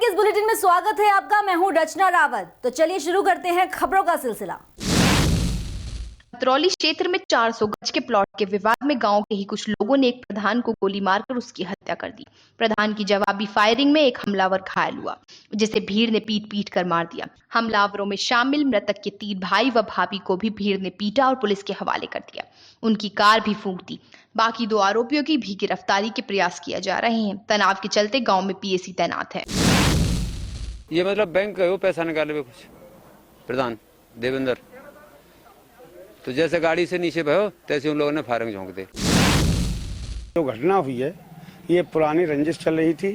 के इस बुलेटिन में स्वागत है आपका। मैं हूं रचना रावत। तो चलिए शुरू करते हैं खबरों का सिलसिला। खतरौली क्षेत्र में 400 गज के प्लॉट के विवाद में गांव के ही कुछ लोगों ने एक प्रधान को गोली मारकर उसकी हत्या कर दी। प्रधान की जवाबी फायरिंग में एक हमलावर घायल हुआ, जिसे भीड़ ने पीट कर मार दिया। हमलावरों में शामिल मृतक के 3 भाई व भाभी को भी भीड़ ने पीटा और पुलिस के हवाले कर दिया। उनकी कार भी फूंक दी। बाकी 2 आरोपियों की भी गिरफ्तारी के प्रयास किए जा रहे हैं। तनाव के चलते गाँव में पीएसी तैनात है। ये मतलब बैंक गए पैसा निकाले हुए कुछ प्रधान देवेंद्र, तो जैसे गाड़ी से नीचे भयो तैसे उन लोगों ने फायरिंग झोंक दी। जो घटना हुई है ये पुरानी रंजिश चल रही थी।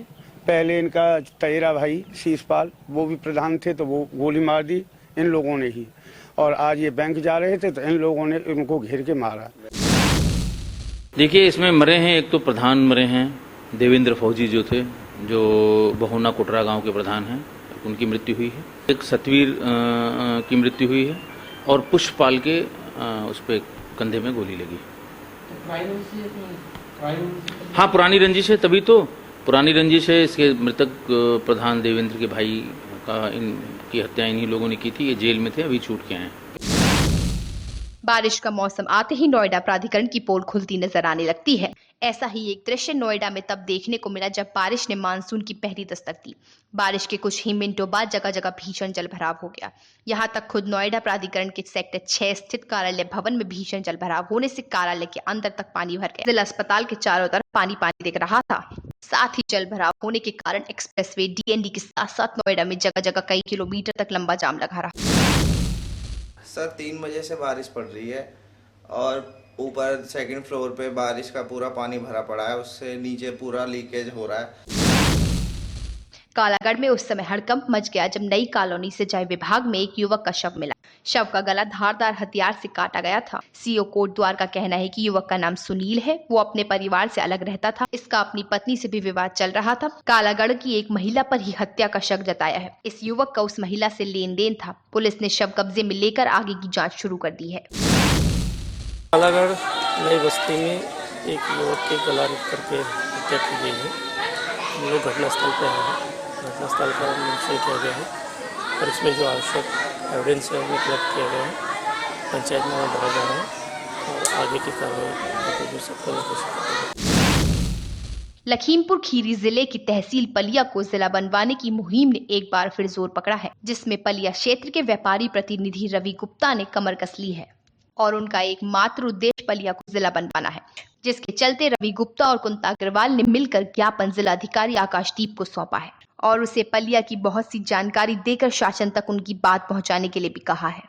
पहले इनका तैरा भाई शीशपाल वो भी प्रधान थे, तो वो गोली मार दी इन लोगों ने ही। और आज ये बैंक जा रहे थे तो इन लोगों ने उनको घेर के मारा। देखिए, इसमें मरे हैं, एक तो प्रधान मरे हैं देवेंद्र फौजी जो थे, जो बहुना कोटरा गांव के प्रधान हैं, उनकी मृत्यु हुई है। एक सतवीर की मृत्यु हुई है और पुष्पपाल के उस पे कंधे में गोली लगी। हाँ, पुरानी रंजिश है, तभी तो पुरानी रंजिश है। इसके मृतक प्रधान देवेंद्र के भाई का इनकी हत्या इन्हीं लोगों ने की थी। ये जेल में थे, अभी छूट के आए हैं। बारिश का मौसम आते ही नोएडा प्राधिकरण की पोल खुलती नजर आने लगती है। ऐसा ही एक दृश्य नोएडा में तब देखने को मिला जब बारिश ने मानसून की पहली दस्तक दी। बारिश के कुछ ही मिनटों बाद जगह जगह भीषण जलभराव हो गया। यहां तक खुद नोएडा प्राधिकरण के सेक्टर 6 स्थित कार्यालय भवन में भीषण जलभराव होने से कार्यालय के अंदर तक पानी भर गया। जिला अस्पताल के चारों तरफ पानी दिख रहा था। साथ ही जलभराव होने के कारण एक्सप्रेसवे डीएनडी के साथ साथ नोएडा में जगह जगह कई किलोमीटर तक लंबा जाम लगा रहा। सर 3 बजे से बारिश पड़ रही है और ऊपर 2nd फ्लोर पे बारिश का पूरा पानी भरा पड़ा है, उससे नीचे पूरा लीकेज हो रहा है। कालागढ़ में उस समय हड़कंप मच गया जब नई कॉलोनी से जय विभाग में एक युवक का शव मिला। शव का गला धारदार हथियार से काटा गया था। सीओ कोटद्वार का कहना है कि युवक का नाम सुनील है। वो अपने परिवार से अलग रहता था। इसका अपनी पत्नी से भी विवाद चल रहा था। कालागढ़ की एक महिला पर ही हत्या का शक जताया है। इस युवक का उस महिला से लेन देन था। पुलिस ने शव कब्जे में लेकर आगे की जाँच शुरू कर दी है। कालागढ़ नई बस्ती में एक युवक के गला रिप करके हत्या की गई है। हम लोग घटनास्थल पर आए हैं। घटनास्थल का निरीक्षण किया गया है और इसमें जो आवश्यक एविडेंस है वो उपलब्ध किया गया है। पंचायत में बढ़ा जा रहा है और आगे की कार्रवाई करने की। लखीमपुर खीरी जिले की तहसील पलिया को जिला बनवाने की मुहिम ने एक बार फिर जोर पकड़ा है, जिसमें पलिया क्षेत्र के व्यापारी प्रतिनिधि रवि गुप्ता ने कमर कस ली है और उनका एकमात्र उद्देश्य पलिया को जिला बनवाना है, जिसके चलते रवि गुप्ता और कुंता अग्रवाल ने मिलकर ज्ञापन जिलाधिकारी आकाशदीप को सौंपा है और उसे पलिया की बहुत सी जानकारी देकर शासन तक उनकी बात पहुंचाने के लिए भी कहा है।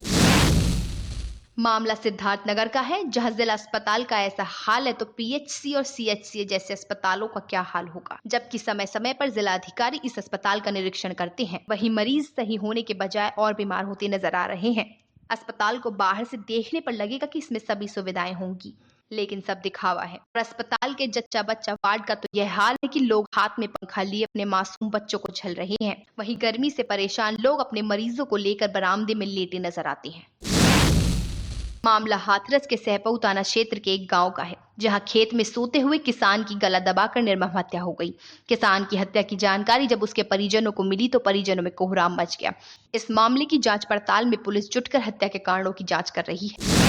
मामला सिद्धार्थनगर का है, जहां जिला अस्पताल का ऐसा हाल है तो पीएचसी और सीएचसी जैसे अस्पतालों का क्या हाल होगा। जबकि समय समय पर जिला अधिकारी इस अस्पताल का निरीक्षण करते हैं, वहीं मरीज सही होने के बजाय और बीमार होते नजर आ रहे हैं। अस्पताल को बाहर से देखने पर लगेगा कि इसमें सभी सुविधाएं होंगी, लेकिन सब दिखावा है। और अस्पताल के जच्चा बच्चा वार्ड का तो यह हाल है कि लोग हाथ में पंखा लिए अपने मासूम बच्चों को झेल रहे हैं। वहीं गर्मी से परेशान लोग अपने मरीजों को लेकर बरामदे में लेटे नजर आते हैं। मामला हाथरस के सहपऊ थाना क्षेत्र के एक गांव का है, जहां खेत में सोते हुए किसान की गला दबाकर निर्मम हत्या हो गई। किसान की हत्या की जानकारी जब उसके परिजनों को मिली तो परिजनों में कोहराम मच गया। इस मामले की जांच पड़ताल में पुलिस जुटकर हत्या के कारणों की जांच कर रही है।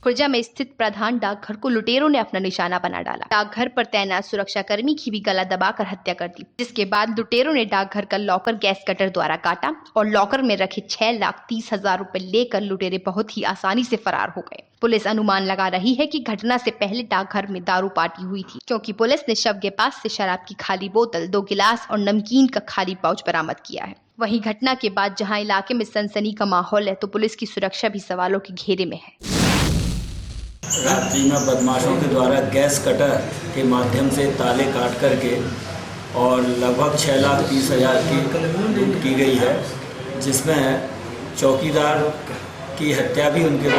खुर्जा में स्थित प्रधान डाकघर को लुटेरों ने अपना निशाना बना डाला। डाकघर पर तैनात सुरक्षाकर्मी की भी गला दबाकर हत्या कर दी, जिसके बाद लुटेरों ने डाकघर का लॉकर गैस कटर द्वारा काटा और लॉकर में रखे 6,30,000 रुपए लेकर लुटेरे बहुत ही आसानी से फरार हो गए। पुलिस अनुमान लगा रही है कि घटना से पहले डाकघर में दारू पार्टी हुई थी, क्योंकि पुलिस ने शव के पास से शराब की खाली बोतल, 2 गिलास और नमकीन का खाली पाउच बरामद किया है। वहीं घटना के बाद जहां इलाके में सनसनी का माहौल है तो पुलिस की सुरक्षा भी सवालों के घेरे में है। रात्रि में बदमाशों के द्वारा गैस कटर के माध्यम से ताले काट करके और लगभग 6,30,000 की लूट की गई है, जिसमें चौकीदार की हत्या भी उनके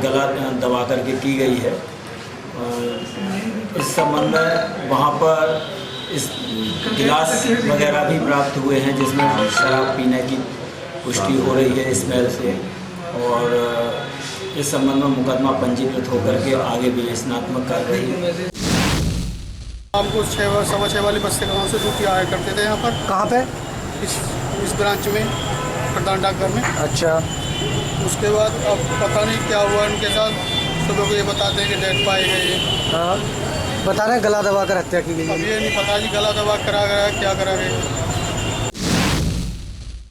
गला दबा करके की गई है। इस संबंध में वहाँ पर इस गिलास वगैरह भी प्राप्त हुए हैं, जिसमें शराब पीने की पुष्टि हो रही है स्मेल से। और इस संबंध में मुकदमा पंजीकृत होकर के आगे विवेचनात्मक कार्रवाई। हमको 6 सवा 6 वाली बस से गाँव से ड्यूटी आया करते थे यहाँ पर। कहाँ पे? इस ब्रांच में, प्रधान डाकघर में। अच्छा, उसके बाद अब पता नहीं क्या हुआ उनके साथ, सब लोग ये बताते हैं कि डेथ पाई गई है। हाँ, बता रहे हैं गला दबा कर हत्या की गई अब है। ये नहीं पता जी गला दबा करा गया है, क्या करा गया।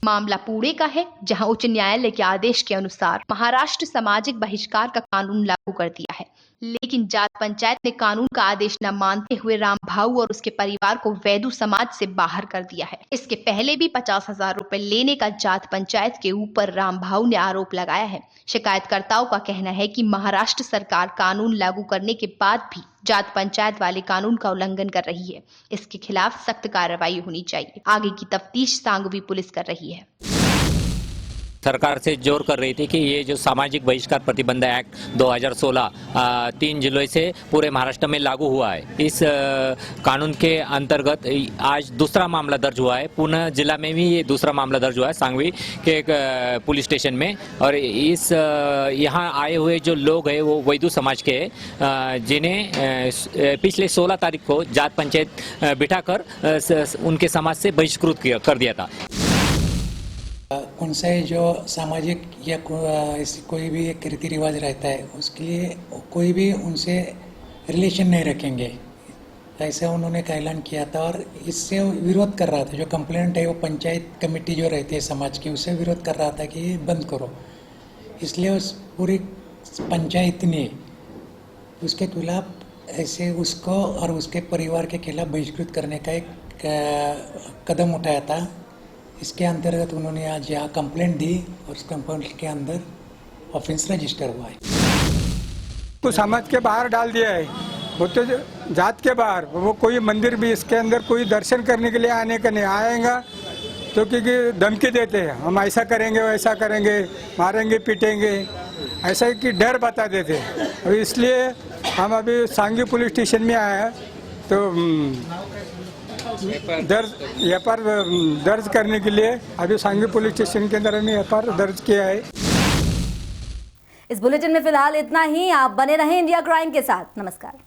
मामला पुणे का है, जहां उच्च न्यायालय के आदेश के अनुसार महाराष्ट्र सामाजिक बहिष्कार का कानून लागू कर दिया है, लेकिन जात पंचायत ने कानून का आदेश न मानते हुए रामभाऊ और उसके परिवार को वैदू समाज से बाहर कर दिया है। इसके पहले भी 50,000 रुपए लेने का जात पंचायत के ऊपर रामभाऊ ने आरोप लगाया है। शिकायतकर्ताओं का कहना है कि महाराष्ट्र सरकार कानून लागू करने के बाद भी जात पंचायत वाले कानून का उल्लंघन कर रही है। इसके खिलाफ सख्त कार्रवाई होनी चाहिए। आगे की तफ्तीश सांगवी पुलिस कर रही है। सरकार से जोर कर रही थी कि ये जो सामाजिक बहिष्कार प्रतिबंध एक्ट 2016 3 जुलाई से पूरे महाराष्ट्र में लागू हुआ है। इस कानून के अंतर्गत आज दूसरा मामला दर्ज हुआ है। पुणे जिला में भी ये दूसरा मामला दर्ज हुआ है सांगवी के एक पुलिस स्टेशन में। और इस यहाँ आए हुए जो लोग हैं वो वैदू समाज के हैं, जिन्हें पिछले 16 तारीख को जात पंचायत बिठाकर उनके समाज से बहिष्कृत कर दिया था। उनसे जो सामाजिक या ऐसी कोई भी एक रीति रिवाज रहता है उसके लिए कोई भी उनसे रिलेशन नहीं रखेंगे, ऐसे उन्होंने ऐलान किया था। और इससे विरोध कर रहा था, जो कंप्लेंट है वो पंचायत कमेटी जो रहती है समाज की, उससे विरोध कर रहा था कि ये बंद करो। इसलिए उस पूरी पंचायत ने उसके खिलाफ ऐसे उसको और उसके परिवार के खिलाफ बहिष्कृत करने का एक कदम उठाया था। इसके अंतर्गत उन्होंने आज यहाँ कंप्लेंट दी और उस कंप्लेंट के अंदर ऑफेंस रजिस्टर हुआ है। को समाज के बाहर डाल दिया है, वो तो जात के बाहर। वो कोई मंदिर भी इसके अंदर कोई दर्शन करने के लिए आने का नहीं आएगा, तो क्योंकि धमकी देते हैं, हम ऐसा करेंगे वैसा करेंगे, मारेंगे पीटेंगे, ऐसा कि डर बता देते हैं। और इसलिए हम अभी सांगवी पुलिस स्टेशन में आए हैं, तो एफआईआर दर्ज करने के लिए अभी सांगवी पुलिस स्टेशन के अंदर हमने एफआईआर दर्ज किया है। इस बुलेटिन में फिलहाल इतना ही। आप बने रहें इंडिया क्राइम के साथ। नमस्कार।